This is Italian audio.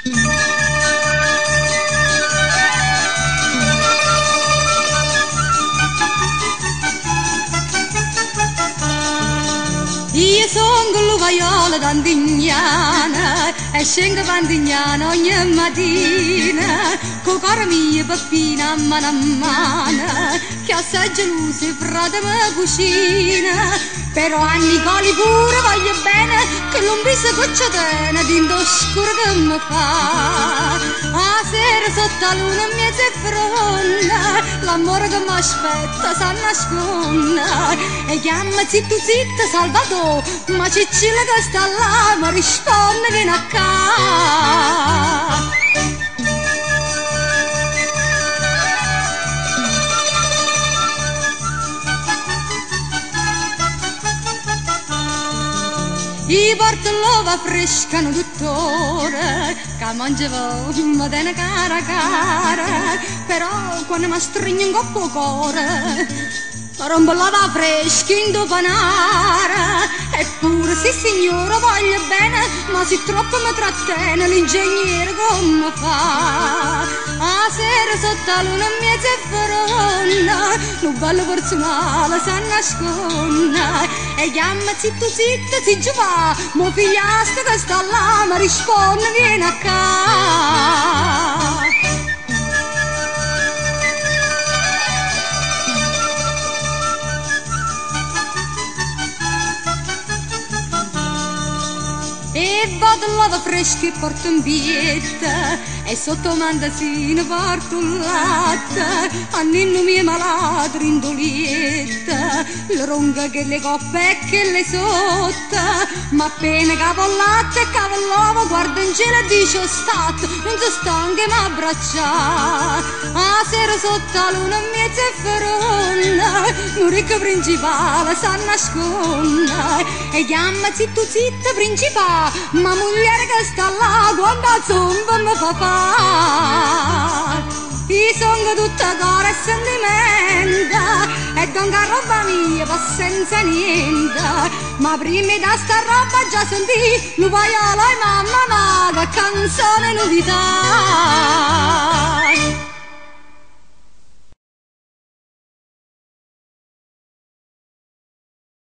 Io sono con la vaiola d'Antignana e scendo Antignana ogni mattina con cuore mio pappina a mano che assai geloso frate me cucina però a Nicoli pure voglio bene che non vi si cuccia tene d'indo scuro che mi fa a sera sotto la luna mia zeffronna l'amore che mi aspetta sa nasconda e chiama zitto zitto Salvatore ma Cicilla che sta là mi risponde vieni a casa. I porto l'uova fresca no dottore che mangiavo ma te ne cara cara però quando mi stringe in coppa il cuore rompo l'uova fresca in panara eppure sì signora voglio bene ma se troppo mi trattiene l'ingegnere come fa a sera sotto la luna mia zefferonna un bello personale si nasconde e chiama zitto zitto si giù va mo figliastro che sta là mi risponde vieni a casa. E vado l'uova fresca e porto un bietta e sotto mandasino porto un latte a ninno mio malato rindolietta le ronga che le coppe e che le sotta ma appena cavo il latte e cavo l'uovo guardo in cielo e dice oh stato non so stanca e m'abbraccia a sera sotto la luna mia zefferonna un ricco principale sa nasconde e chiama zitto zitto principale ma moglie che sta là quando zomba mi fa fare io sono tutta cuore e sentimento e donca roba mia va senza niente ma prima da sta roba già sentì lo vaiolo e mamma ma che canzone novità.